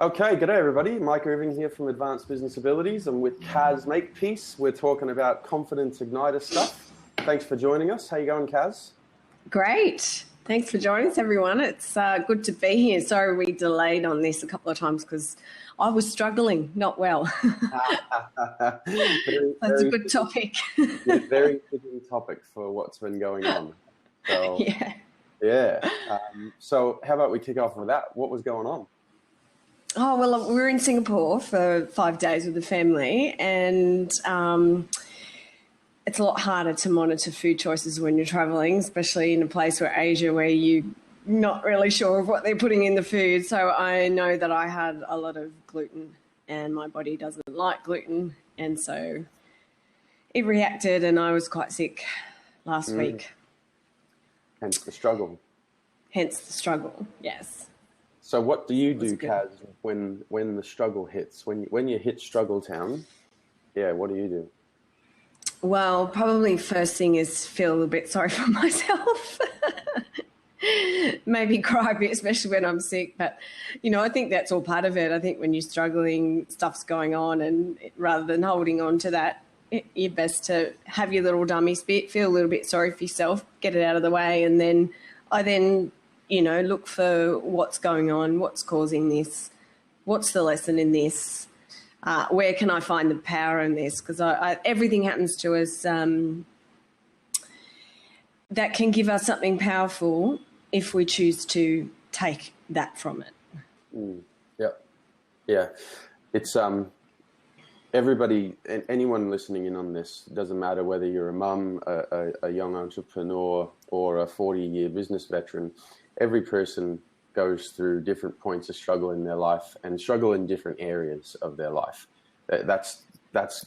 Okay, g'day everybody. Mike Irving here from Advanced Business Abilities. I'm with Kaz Makepeace. We're talking about confidence igniter stuff. Thanks for joining us. How you going, Kaz? Great. Thanks for joining us, everyone. It's good to be here. Sorry we delayed on this a couple of times because I was struggling not well. That's a good topic. Yeah, very fitting topic for what's been going on. So, yeah. So how about we kick off with that? What was going on? Oh, well, we were in Singapore for 5 days with the family, and it's a lot harder to monitor food choices when you're traveling, especially in a place where Asia where you're not really sure of what they're putting in the food. So I know that I had a lot of gluten and my body doesn't like gluten. And so it reacted and I was quite sick last week. Hence the struggle. Hence the struggle, yes. So what do you do, Kaz, when the struggle hits? When you hit struggle town, what do you do? Well, probably first thing is feel a bit sorry for myself. Maybe cry a bit, especially when I'm sick. But, I think that's all part of it. I think when you're struggling, stuff's going on, and rather than holding on to that, you're best to have your little dummy spit, feel a little bit sorry for yourself, get it out of the way, and then look for what's going on, what's causing this, what's the lesson in this, where can I find the power in this? Because everything happens to us that can give us something powerful if we choose to take that from it. Yeah. It's everybody, anyone listening in on this, doesn't matter whether you're a mum, a young entrepreneur, or a 40-year business veteran. Every person goes through different points of struggle in their life and struggle in different areas of their life. That's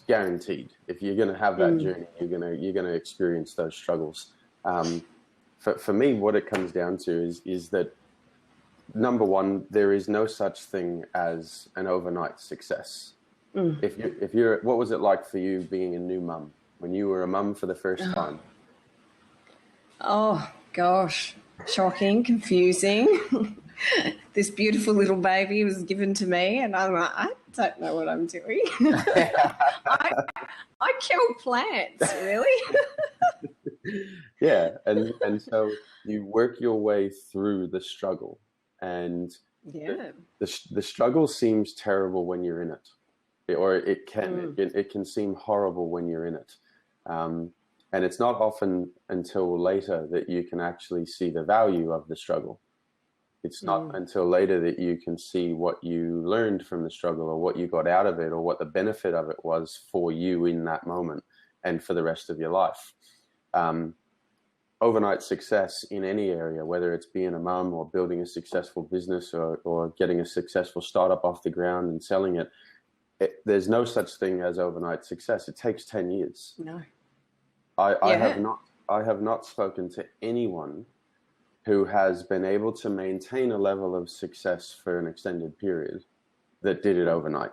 guaranteed. If you're going to have that journey, you're going to experience those struggles. For me, what it comes down to is that, number one, there is no such thing as an overnight success. If you're, what was it like for you being a new mum when you were a mum for the first time? Oh gosh, shocking, confusing. This beautiful little baby was given to me, and I'm like, I don't know what I'm doing. I kill plants, really. Yeah, and so you work your way through the struggle, and the struggle seems terrible when you're in it. Or it can seem horrible when you're in it. And it's not often until later that you can actually see the value of the struggle. It's not until later that you can see what you learned from the struggle or what you got out of it or what the benefit of it was for you in that moment and for the rest of your life. Overnight success in any area, whether it's being a mum or building a successful business or getting a successful startup off the ground and selling it, there's no such thing as overnight success. It takes 10 years. No. I have not spoken to anyone who has been able to maintain a level of success for an extended period that did it overnight.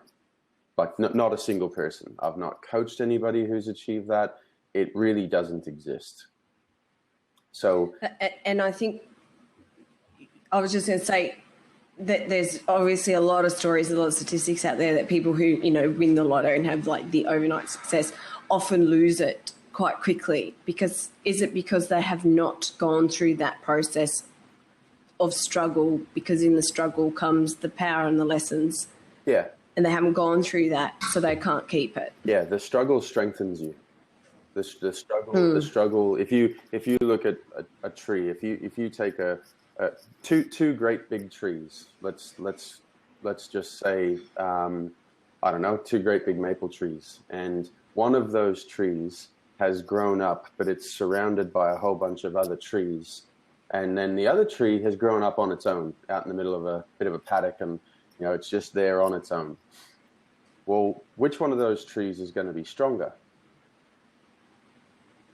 Like not a single person. I've not coached anybody who's achieved that. It really doesn't exist. So, and I think I was just going to say, that there's obviously a lot of stories, a lot of statistics out there that people who, win the lotto and have like the overnight success often lose it quite quickly. Is it because they have not gone through that process of struggle? Because in the struggle comes the power and the lessons. Yeah. And they haven't gone through that, so they can't keep it. Yeah, the struggle strengthens you. The struggle. If you look at a tree, if you take two great big trees. Let's just say I don't know, two great big maple trees, and one of those trees has grown up, but it's surrounded by a whole bunch of other trees, and then the other tree has grown up on its own, out in the middle of a bit of a paddock, and it's just there on its own. Well, which one of those trees is going to be stronger?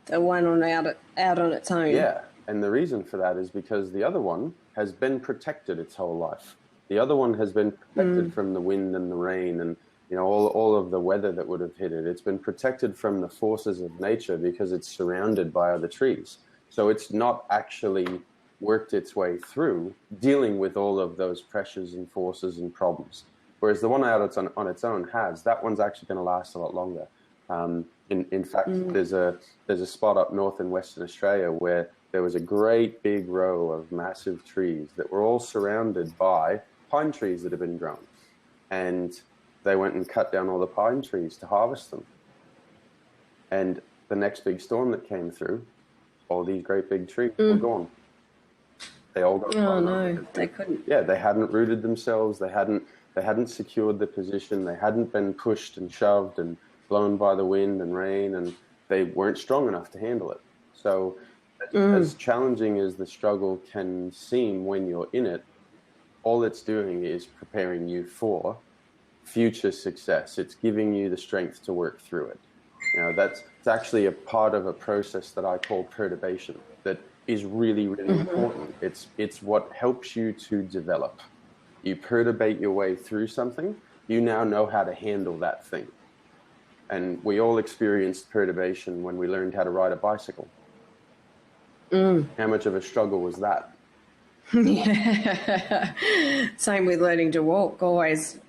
The one out on its own. Yeah. And the reason for that is because the other one has been protected its whole life. The other one has been protected from the wind and the rain and all of the weather that would have hit it. It's been protected from the forces of nature because it's surrounded by other trees. So it's not actually worked its way through dealing with all of those pressures and forces and problems. Whereas the one out on its own that one's actually going to last a lot longer. In fact, there's a spot up north in Western Australia where there was a great big row of massive trees that were all surrounded by pine trees that had been grown. And they went and cut down all the pine trees to harvest them. And the next big storm that came through, all these great big trees were gone. They all got Oh no, they couldn't. Yeah, they hadn't rooted themselves. They hadn't secured the position. They hadn't been pushed and shoved and blown by the wind and rain, and they weren't strong enough to handle it. So as challenging as the struggle can seem when you're in it, all it's doing is preparing you for future success. It's giving you the strength to work through it. It's actually a part of a process that I call perturbation that is really, really important. It's what helps you to develop. You perturbate your way through something, you now know how to handle that thing. And we all experienced perturbation when we learned how to ride a bicycle. How much of a struggle was that? Yeah. Same with learning to walk, always,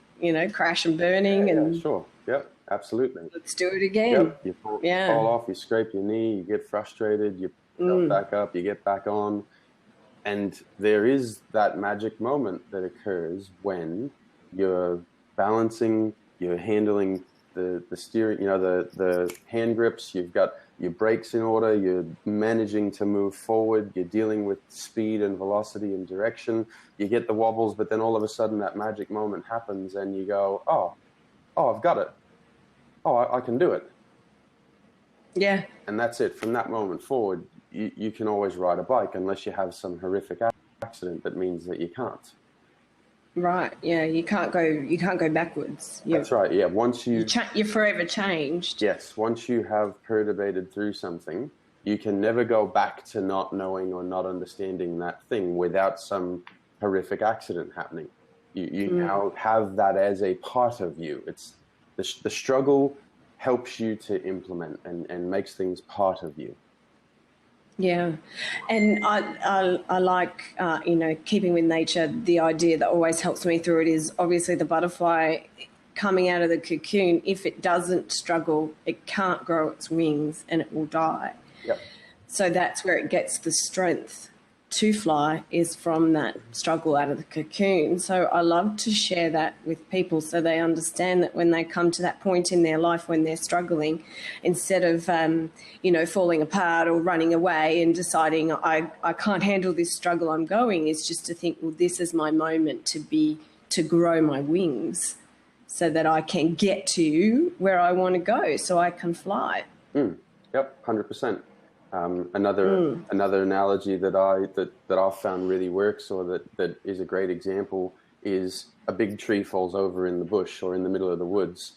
crash and burning. Yeah, sure. Yep, absolutely. Let's do it again. Yep. You fall off, you scrape your knee, you get frustrated, you pick back up, you get back on. And there is that magic moment that occurs when you're balancing, you're handling the steering, the hand grips, you've got your brakes in order, you're managing to move forward, you're dealing with speed and velocity and direction, you get the wobbles, but then all of a sudden that magic moment happens and you go, oh, I've got it. Oh, I can do it. Yeah. And that's it. From that moment forward, you can always ride a bike unless you have some horrific accident that means that you can't. Right. Yeah. You can't go backwards. That's right. Yeah. Once you're forever changed. Yes. Once you have perturbated through something, you can never go back to not knowing or not understanding that thing without some horrific accident happening. You now have that as a part of you. It's the struggle helps you to implement and makes things part of you. Yeah, and I like, keeping with nature, the idea that always helps me through it is obviously the butterfly coming out of the cocoon. If it doesn't struggle, it can't grow its wings and it will die. Yep. So that's where it gets the strength to fly, is from that struggle out of the cocoon. So I love to share that with people so they understand that when they come to that point in their life when they're struggling, instead of, falling apart or running away and deciding I can't handle this struggle I'm going, is just to think, well, this is my moment to grow my wings so that I can get to where I want to go so I can fly. Yep, 100%. Another analogy that I've found really works, or that is a great example, is a big tree falls over in the bush or in the middle of the woods,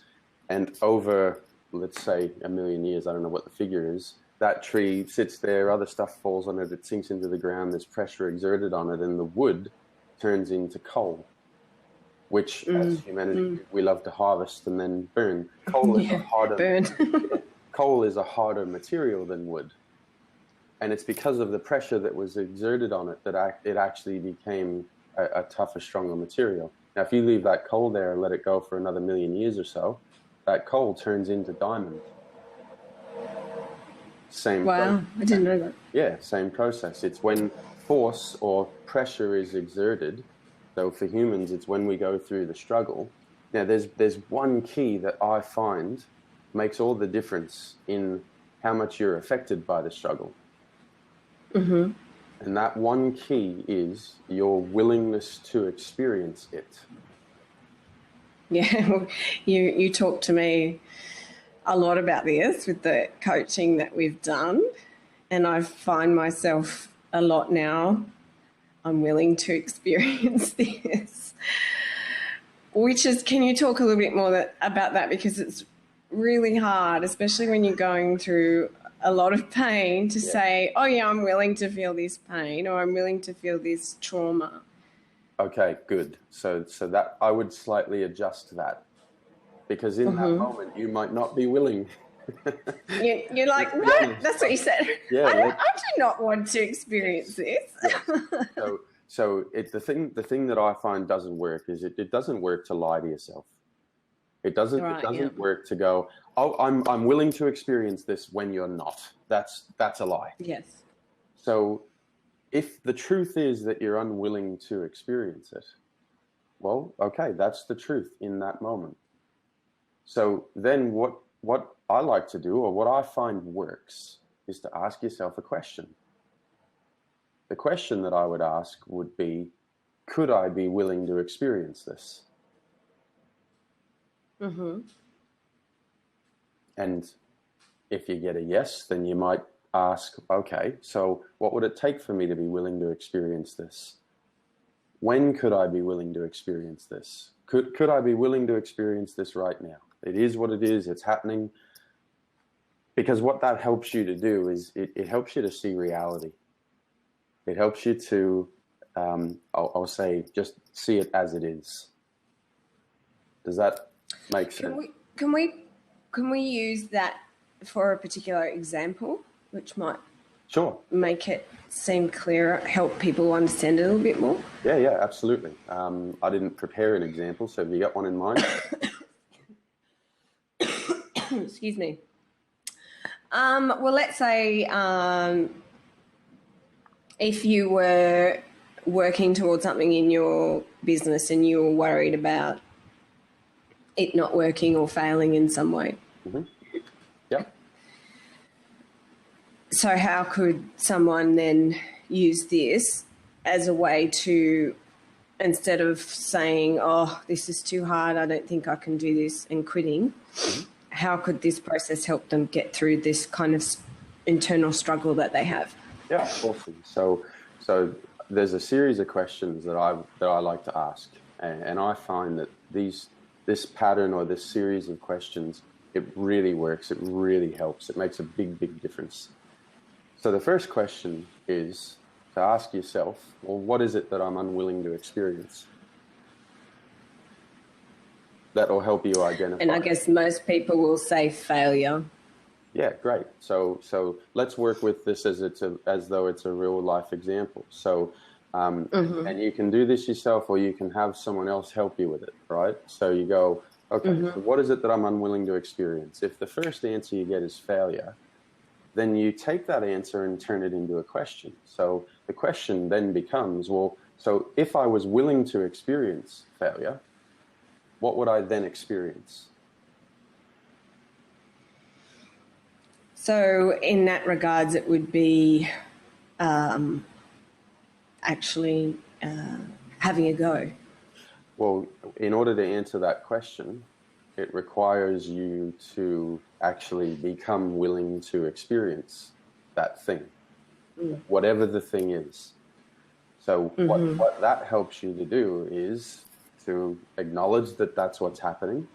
and over, let's say, 1 million years, I don't know what the figure is, that tree sits there, other stuff falls on it, it sinks into the ground, there's pressure exerted on it, and the wood turns into coal, which as humanity we love to harvest and then burn. Coal is a harder material than wood. And it's because of the pressure that was exerted on it that it actually became a tougher, stronger material. Now, if you leave that coal there and let it go for another 1 million years or so, that coal turns into diamond. Wow, I didn't know that. Yeah, same process. It's when force or pressure is exerted. So for humans, it's when we go through the struggle. Now, there's one key that I find makes all the difference in how much you're affected by the struggle. Mm-hmm. And that one key is your willingness to experience it. Yeah, well, you talk to me a lot about this with the coaching that we've done, and I find myself a lot now, I'm willing to experience this. Can you talk a little bit more about that? Because it's really hard, especially when you're going through a lot of pain, to say, oh yeah, I'm willing to feel this pain, or I'm willing to feel this trauma. Okay, good. So that I would slightly adjust that, because in that moment you might not be willing. You're like, what? That's what you said. Yeah, I do not want to experience this. Yes. So it's the thing that I find doesn't work is it doesn't work to lie to yourself. It doesn't work to go, oh, I'm willing to experience this when you're not. That's a lie. Yes. So if the truth is that you're unwilling to experience it, well, okay, that's the truth in that moment. So then what I like to do, or what I find works, is to ask yourself a question. The question that I would ask would be, could I be willing to experience this? Mm-hmm. And if you get a yes, then you might ask, okay, so what would it take for me to be willing to experience this? When could I be willing to experience this? Could I be willing to experience this right now? It is what it is. It's happening. Because what that helps you to do is it helps you to see reality. It helps you to, I'll say, just see it as it is. Does that make sense? Can we use that for a particular example, which might make it seem clearer, help people understand it a little bit more? Yeah, absolutely. I didn't prepare an example, so have you got one in mind? Excuse me. Well, let's say if you were working towards something in your business and you were worried about it not working or failing in some way. Mm-hmm. Yep. So how could someone then use this as a way to, instead of saying, oh, this is too hard, I don't think I can do this, and quitting, how could this process help them get through this kind of internal struggle that they have? Yeah, awesome. So there's a series of questions that I like to ask, and I find that this pattern or this series of questions, it really works. It really helps. It makes a big difference. So the first question is to ask yourself, well, what is it that I'm unwilling to experience? That will help you identify. And I guess most people will say failure. Yeah, great. So let's work with this as though it's a real life example. So, and you can do this yourself, or you can have someone else help you with it, right? So you go, okay, so what is it that I'm unwilling to experience? If the first answer you get is failure, then you take that answer and turn it into a question. So the question then becomes, well, so if I was willing to experience failure, what would I then experience? So in that regards, it would be actually having a go. Well, in order to answer that question, it requires you to actually become willing to experience that thing, whatever the thing is. So what that helps you to do is to acknowledge that that's what's happening.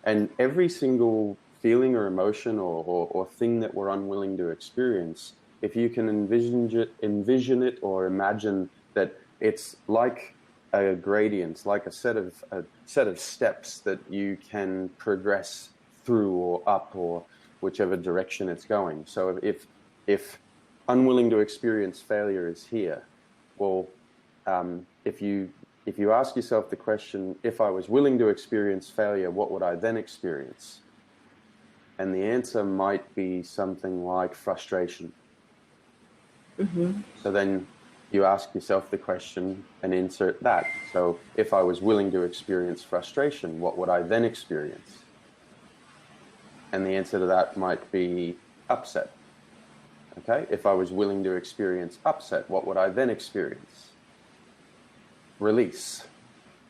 And every single feeling or emotion or thing that we're unwilling to experience, if you can envision it or imagine that it's like a gradient, like a set of steps that you can progress through or up or whichever direction it's going. So if unwilling to experience failure is here, well, if you ask yourself the question, if I was willing to experience failure, what would I then experience? And the answer might be something like frustration. So then you ask yourself the question and insert that. So if I was willing to experience frustration, what would I then experience? And the answer to that might be upset. Okay? If I was willing to experience upset, what would I then experience? Release.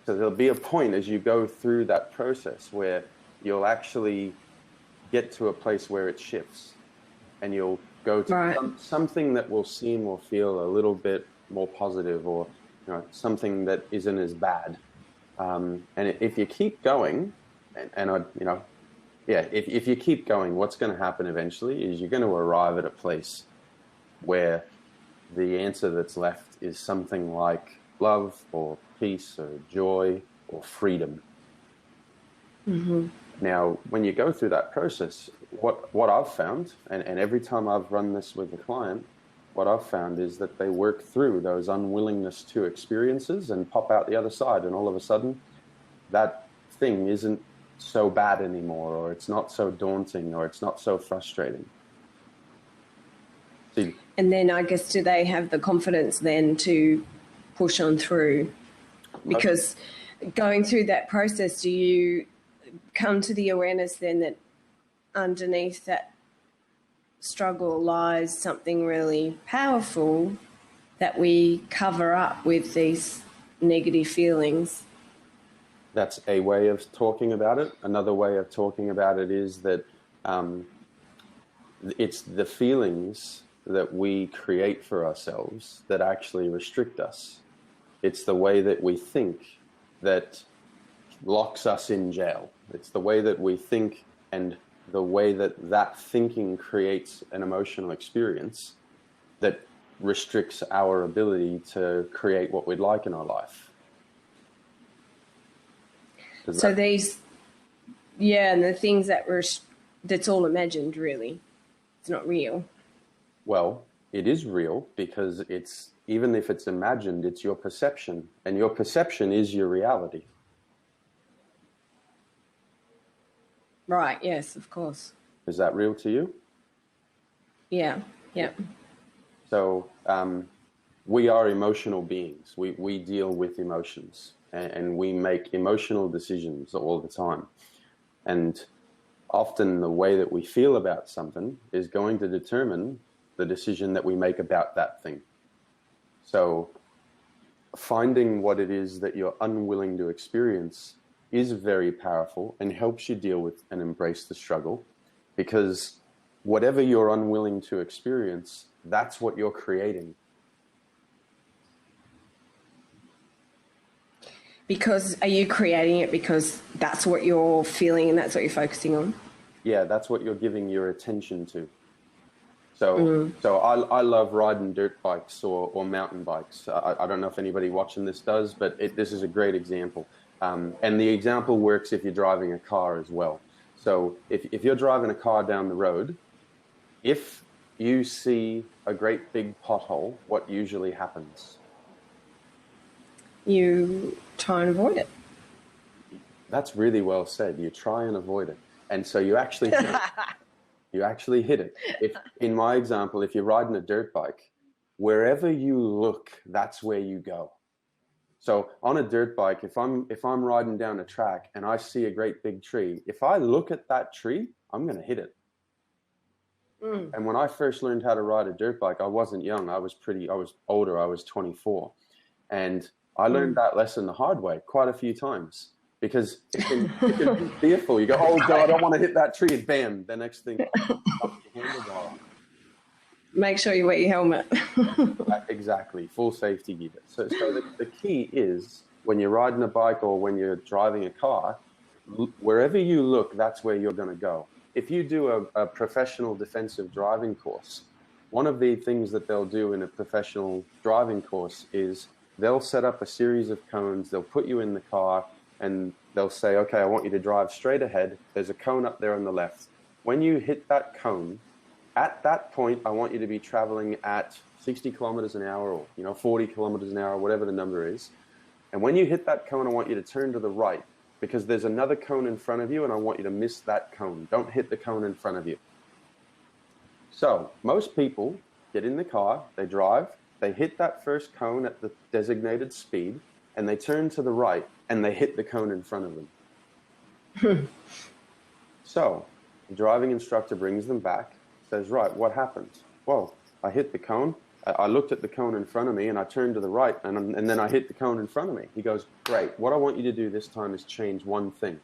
So there'll be a point as you go through that process where you'll actually get to a place where it shifts, and you'll go to something that will seem or feel a little bit more positive, or something that isn't as bad. And if you keep going, if you keep going, what's going to happen eventually is you're going to arrive at a place where the answer that's left is something like love or peace or joy or freedom. Now, when you go through that process, what I've found, and every time I've run this with a client, what I've found is that they work through those unwillingness to experiences and pop out the other side. And all of a sudden, that thing isn't so bad anymore, or it's not so daunting, or it's not so frustrating. See, and then I guess, do they have the confidence then to push on through? Because going through that process, do you come to the awareness then that underneath that struggle lies something really powerful that we cover up with these negative feelings? That's a way of talking about it. Another way of talking about it is that it's the feelings that we create for ourselves that actually restrict us. It's the way that we think that locks us in jail. It's the way that we think, and the way that that thinking creates an emotional experience that restricts our ability to create what we'd like in our life. So these, and the things that that's all imagined, really. It's not real. Well, it is real, because it's, even if it's imagined, it's your perception, and your perception is your reality. Right, yes, of course. Is that real to you? Yeah. So we are emotional beings. We deal with emotions, and we make emotional decisions all the time. And often the way that we feel about something is going to determine the decision that we make about that thing. So finding what it is that you're unwilling to experience is very powerful and helps you deal with and embrace the struggle, because whatever you're unwilling to experience, that's what you're creating. Because are you creating it because that's what you're feeling and that's what you're focusing on? Yeah, that's what you're giving your attention to. So I love riding dirt bikes or mountain bikes. I don't know if anybody watching this does, but this is a great example. And the example works if you're driving a car as well. So if you're driving a car down the road, if you see a great big pothole, what usually happens? You try and avoid it. That's really well said. You try and avoid it. And so you actually hit it. You actually hit it. If, in my example, if you're riding a dirt bike, wherever you look, that's where you go. So on a dirt bike, if I'm riding down a track and I see a great big tree, if I look at that tree, I'm going to hit it. And when I first learned how to ride a dirt bike, I wasn't young. I was older. I was 24. And I learned that lesson the hard way quite a few times, because it can be fearful. You go, oh God, I don't want to hit that tree. And bam, the next thing, make sure you wear your helmet. Exactly, full safety gear. So the key is, when you're riding a bike or when you're driving a car, wherever you look, that's where you're going to go. If you do a professional defensive driving course, one of the things that they'll do in a professional driving course is they'll set up a series of cones. They'll put you in the car and they'll say, okay, I want you to drive straight ahead. There's a cone up there on the left. When you hit that cone, at that point, I want you to be traveling at 60 kilometers an hour, or 40 kilometers an hour, whatever the number is. And when you hit that cone, I want you to turn to the right, because there's another cone in front of you, and I want you to miss that cone. Don't hit the cone in front of you. So most people get in the car, they drive, they hit that first cone at the designated speed, and they turn to the right, and they hit the cone in front of them. So the driving instructor brings them back, says, right, what happened? Well, I hit the cone. I looked at the cone in front of me, and I turned to the right, and then I hit the cone in front of me. He goes, great. What I want you to do this time is change one thing.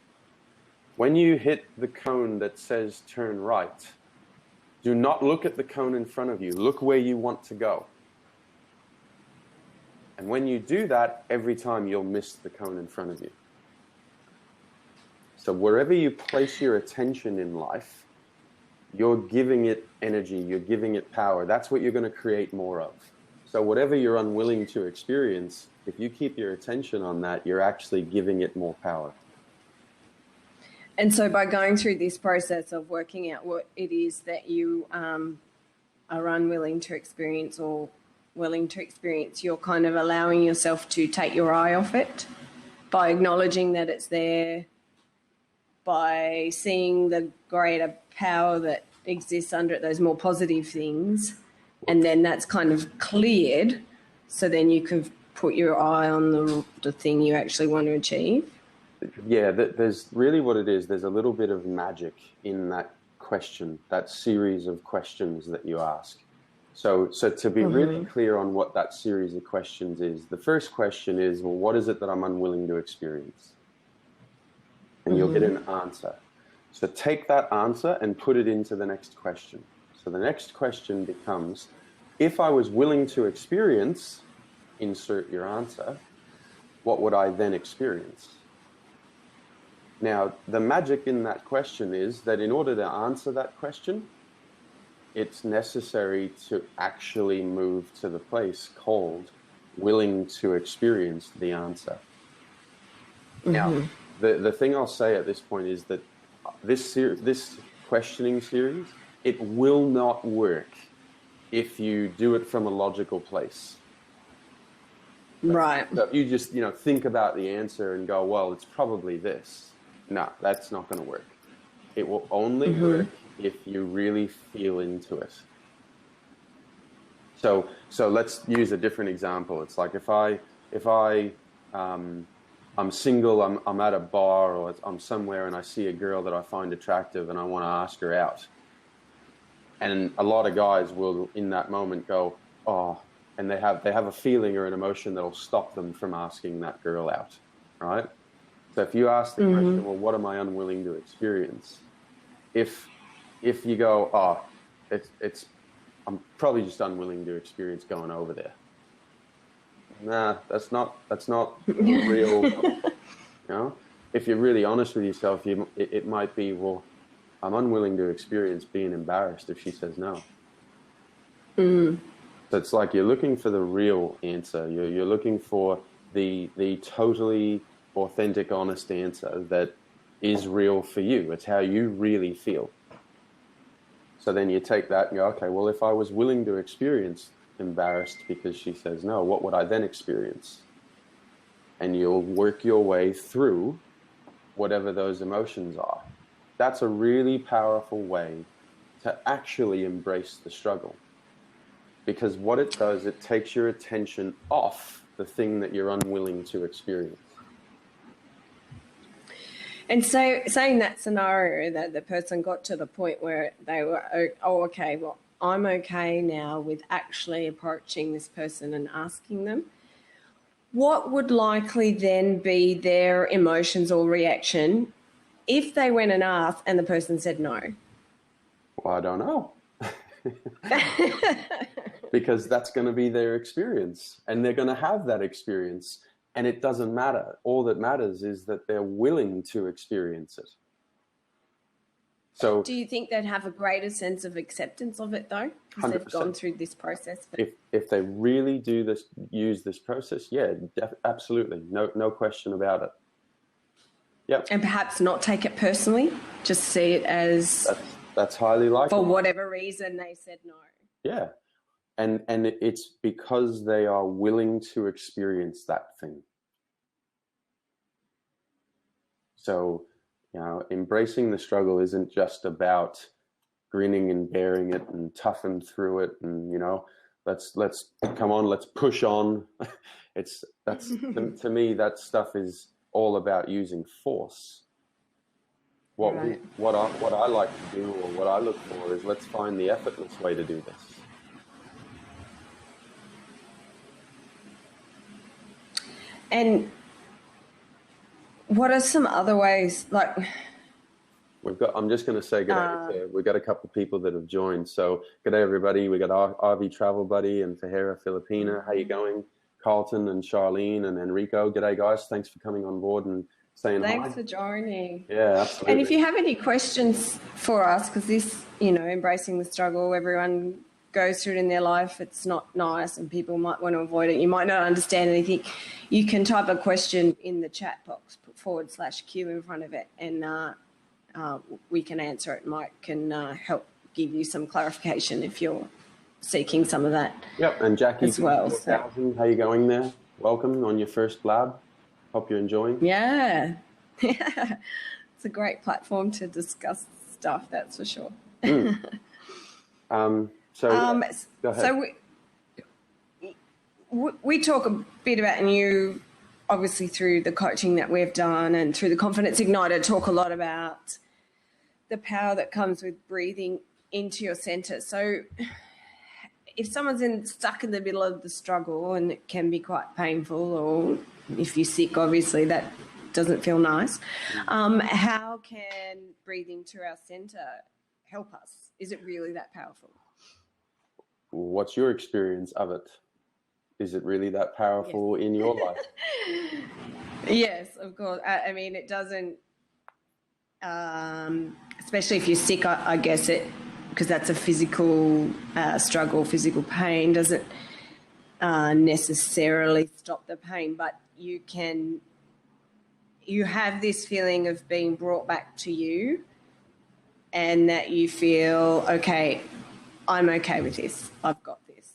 When you hit the cone that says turn right, do not look at the cone in front of you. Look where you want to go. And when you do that, every time you'll miss the cone in front of you. So wherever you place your attention in life, you're giving it energy, you're giving it power. That's what you're going to create more of. So whatever you're unwilling to experience, if you keep your attention on that, you're actually giving it more power. And so by going through this process of working out what it is that you are unwilling to experience or willing to experience, you're kind of allowing yourself to take your eye off it by acknowledging that it's there, by seeing the greater power that exists under it, those more positive things, and then that's kind of cleared, so then you can put your eye on the thing you actually want to achieve. Yeah, there's really what it is. There's a little bit of magic in that question, that series of questions that you ask. So to be really clear on what that series of questions is, the first question is, well, what is it that I'm unwilling to experience? And you'll get an answer. So take that answer and put it into the next question. So the next question becomes, if I was willing to experience, insert your answer, what would I then experience? Now, the magic in that question is that in order to answer that question, it's necessary to actually move to the place called willing to experience the answer. Now, the thing I'll say at this point is that this questioning series, it will not work if you do it from a logical place. Right. So if you just, think about the answer and go, well, it's probably this. No, that's not going to work. It will only work if you really feel into it. So let's use a different example. It's like if I'm single, I'm at a bar or I'm somewhere and I see a girl that I find attractive and I want to ask her out. And a lot of guys will in that moment go, oh, and they have a feeling or an emotion that'll stop them from asking that girl out, right? So if you ask the question, well, what am I unwilling to experience? If you go, oh, I'm probably just unwilling to experience going over there. Nah, that's not real. If you're really honest with yourself, it might be, well, I'm unwilling to experience being embarrassed if she says no. So it's like you're looking for the real answer. You're looking for the totally authentic, honest answer that is real for you. It's how you really feel. So then you take that and go, okay, well, if I was willing to experience embarrassed because she says no, what would I then experience? And you'll work your way through whatever those emotions are. That's a really powerful way to actually embrace the struggle. Because what it does, it takes your attention off the thing that you're unwilling to experience. And so saying that scenario that the person got to the point where they were, oh, okay, well, I'm okay now with actually approaching this person and asking them, what would likely then be their emotions or reaction if they went and asked and the person said no? Well, I don't know. Because that's going to be their experience and they're going to have that experience. And it doesn't matter. All that matters is that they're willing to experience it. So, do you think they'd have a greater sense of acceptance of it though, because they've gone through this process? If they really use this process, yeah, absolutely, no question about it. Yep. And perhaps not take it personally, just see it as that's highly likely. For whatever reason, they said no. Yeah. And it's because they are willing to experience that thing. So, embracing the struggle isn't just about grinning and bearing it and toughen through it and, let's come on, let's push on. To me, that stuff is all about using force. What I like to do or what I look for is let's find the effortless way to do this. And what are some other ways, like... I'm just going to say good day. We've got a couple of people that have joined. So good day, everybody. We got Ivy Travel Buddy and Fajera Filipina. How you going? Carlton and Charlene and Enrico. Good day, guys. Thanks for coming on board and saying hi. Thanks for joining. Yeah, absolutely. And if you have any questions for us, because this, embracing the struggle, everyone goes through it in their life, it's not nice and people might want to avoid it. You might not understand anything. You can type a question in the chat box, put /Q in front of it, and we can answer it. Mike can help give you some clarification if you're seeking some of that. Yep, and Jackie as well. So. How you going there? Welcome on your first blab. Hope you're enjoying. Yeah. It's a great platform to discuss stuff, that's for sure. Go ahead. So we talk a bit about, and you obviously through the coaching that we've done and through the Confidence Igniter talk a lot about the power that comes with breathing into your center. So if someone's stuck in the middle of the struggle, and it can be quite painful, or if you're sick, obviously that doesn't feel nice, how can breathing to our center help us? Is it really that powerful? What's your experience of it? Is it really that powerful in your life? Yes, of course. I mean, it doesn't, especially if you're sick, I guess it, because that's a physical struggle, physical pain, doesn't necessarily stop the pain, but you have this feeling of being brought back to you, and that you feel, okay, I'm okay with this. I've got this.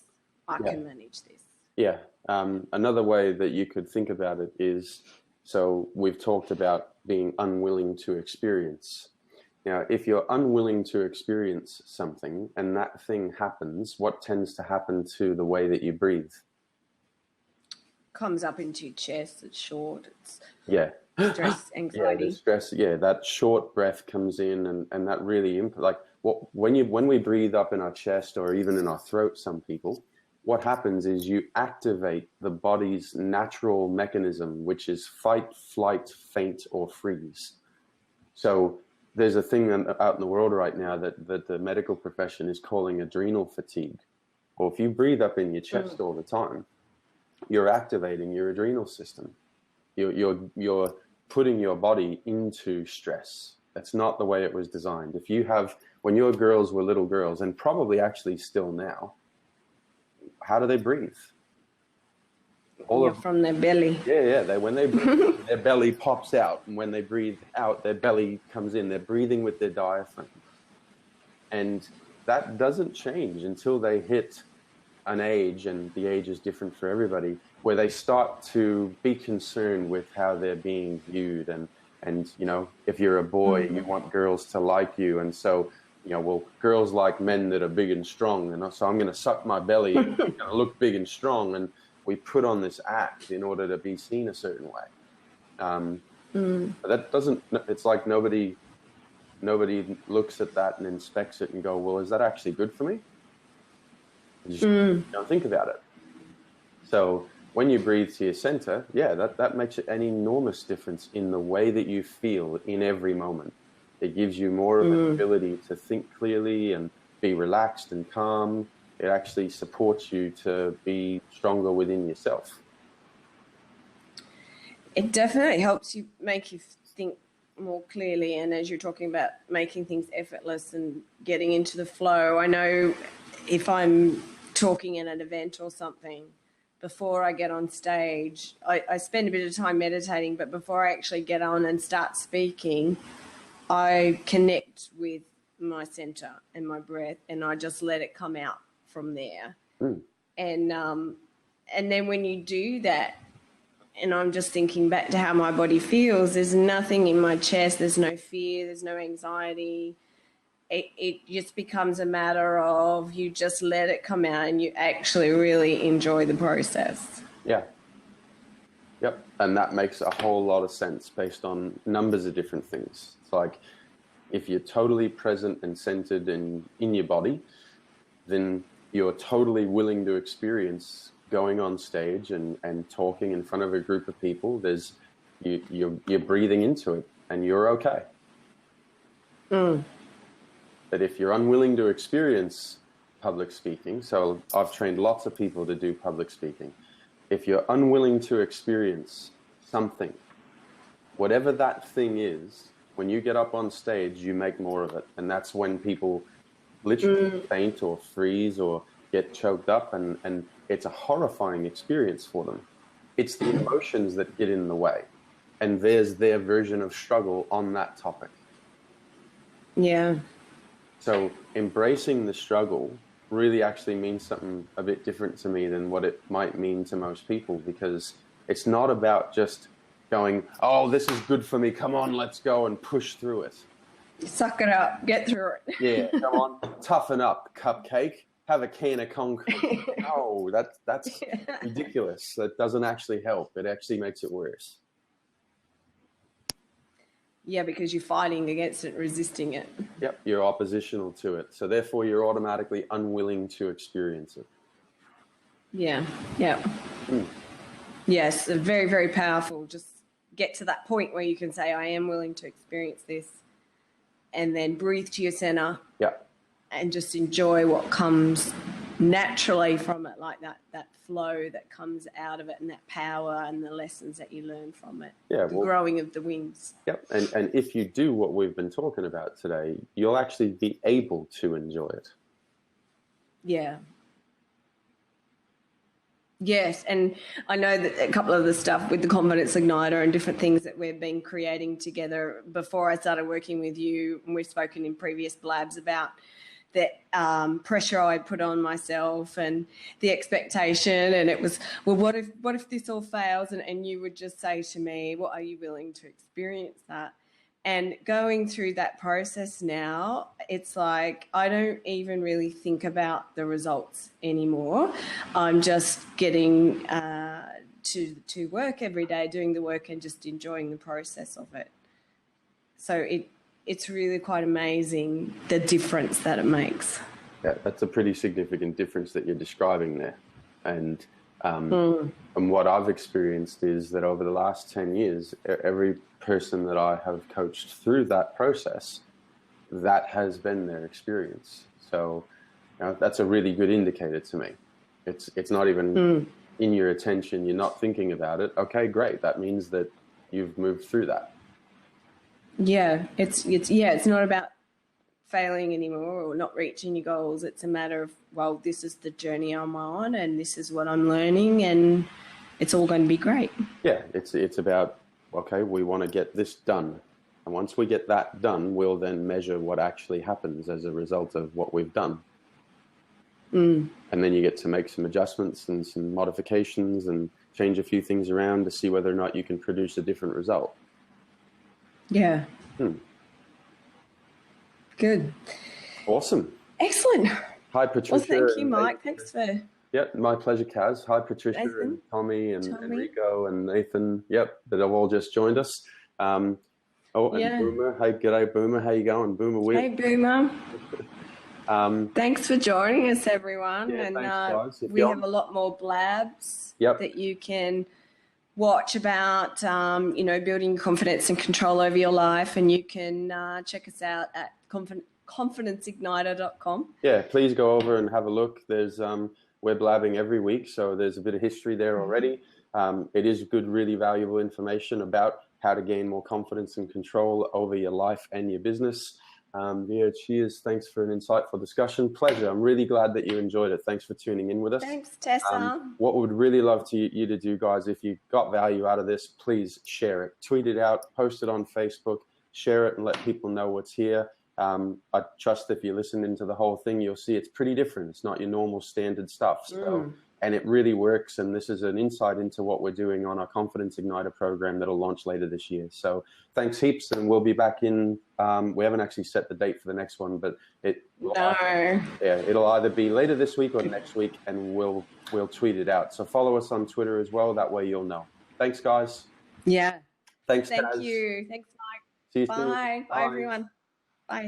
I can manage this. Yeah. Another way that you could think about it is, so we've talked about being unwilling to experience. Now, if you're unwilling to experience something and that thing happens, what tends to happen to the way that you breathe? Comes up into your chest. It's short. It's stress, anxiety. The stress. Yeah, that short breath comes in, and that really when we breathe up in our chest or even in our throat, some people, what happens is you activate the body's natural mechanism, which is fight, flight, faint, or freeze. So there's a thing out in the world right now that the medical profession is calling adrenal fatigue. Well, if you breathe up in your chest all the time, you're activating your adrenal system. You're putting your body into stress. That's not the way it was designed. When your girls were little girls, and probably actually still now, how do they breathe? From their belly. Yeah. When they breathe, their belly pops out, and when they breathe out, their belly comes in. They're breathing with their diaphragm, and that doesn't change until they hit an age, and the age is different for everybody, where they start to be concerned with how they're being viewed, and if you're a boy, you want girls to like you, and so girls like men that are big and strong, and so I'm going to suck my belly, and I'm going to look big and strong, and we put on this act in order to be seen a certain way. But that doesn't. It's like nobody looks at that and inspects it and go, well, is that actually good for me? You just don't think about it. So when you breathe to your center, that makes an enormous difference in the way that you feel in every moment. It gives you more of an ability to think clearly and be relaxed and calm. It actually supports you to be stronger within yourself. It definitely helps you, make you think more clearly. And as you're talking about making things effortless and getting into the flow, I know if I'm talking in an event or something, before I get on stage, I spend a bit of time meditating, but before I actually get on and start speaking, I connect with my center and my breath, and I just let it come out from there. And then when you do that, and I'm just thinking back to how my body feels, there's nothing in my chest, there's no fear, there's no anxiety. It just becomes a matter of you just let it come out, and you actually really enjoy the process. Yeah. Yep. And that makes a whole lot of sense based on numbers of different things. It's like if you're totally present and centered in your body, then you're totally willing to experience going on stage and talking in front of a group of people. You're breathing into it, and you're okay. But if you're unwilling to experience public speaking, so I've trained lots of people to do public speaking. If you're unwilling to experience something, whatever that thing is, when you get up on stage, you make more of it. And that's when people literally faint or freeze or get choked up, and it's a horrifying experience for them. It's the emotions that get in the way, and there's their version of struggle on that topic. Yeah. So embracing the struggle really actually means something a bit different to me than what it might mean to most people, because it's not about just going, oh, this is good for me, come on, let's go, and push through it. Suck it up, get through it. Yeah, come on, toughen up, cupcake, have a can of concrete. No, that's ridiculous. That doesn't actually help. It actually makes it worse. Yeah, because you're fighting against it, resisting it. Yep, you're oppositional to it. So therefore, you're automatically unwilling to experience it. Yeah, yeah. Yes, very, very powerful. Just get to that point where you can say, I am willing to experience this, and then breathe to your center. Yeah. And just enjoy what comes naturally from it, like that flow that comes out of it, and that power and the lessons that you learn from it. Yeah, the growing of the wings. Yep. And if you do what we've been talking about today, you'll actually be able to enjoy it. Yeah. Yes, and I know that a couple of the stuff with the Confidence Igniter and different things that we've been creating together before I started working with you, and we've spoken in previous blabs about that pressure I put on myself and the expectation, and it was, well, what if this all fails? And you would just say to me, well, are you willing to experience that? And going through that process now, it's like I don't even really think about the results anymore. I'm just getting to work every day, doing the work and just enjoying the process of it. So it's really quite amazing the difference that it makes. Yeah, that's a pretty significant difference that you're describing there. And what I've experienced is that over the last 10 years, every person that I have coached through that process, that has been their experience. So that's a really good indicator to me. It's not even in your attention. You're not thinking about it. Okay, great. That means that you've moved through that. Yeah, it's not about failing anymore or not reaching your goals. It's a matter of, well, this is the journey I'm on and this is what I'm learning, and it's all going to be great. Yeah, it's about, okay, we want to get this done. And once we get that done, we'll then measure what actually happens as a result of what we've done. And then you get to make some adjustments and some modifications and change a few things around to see whether or not you can produce a different result. Yeah. Good. Awesome. Excellent. Hi, Patricia. Well, thank you, Mike. Thanks for... Yep, my pleasure, Kaz. Hi, Patricia, Nathan, and Tommy and Enrico and Nathan. Yep, that have all just joined us. And Boomer. Hey, g'day, Boomer. How you going, Boomer? Hey, Boomer. Thanks for joining us, everyone. Yeah, and thanks, guys. we have a lot more blabs that you can watch about, building confidence and control over your life. And you can check us out at confidenceigniter.com. Yeah, please go over and have a look. There's we're blabbing every week, so there's a bit of history there already. It is good, really valuable information about how to gain more confidence and control over your life and your business. Cheers. Thanks for an insightful discussion. Pleasure. I'm really glad that you enjoyed it. Thanks for tuning in with us. Thanks, Tessa. What we'd really love you to do, guys, if you got value out of this, please share it. Tweet it out, post it on Facebook, share it and let people know what's here. I trust if you listen into the whole thing, you'll see it's pretty different. It's not your normal standard stuff. So, and it really works. And this is an insight into what we're doing on our Confidence Igniter program that'll launch later this year. So thanks heaps. And we'll be back in, we haven't actually set the date for the next one, but it'll either be later this week or next week, and we'll tweet it out. So follow us on Twitter as well. That way you'll know. Thanks, guys. Yeah. Thanks, Thank Kaz. you. Thanks, Mike. See you Bye. soon. Bye, everyone. Bye.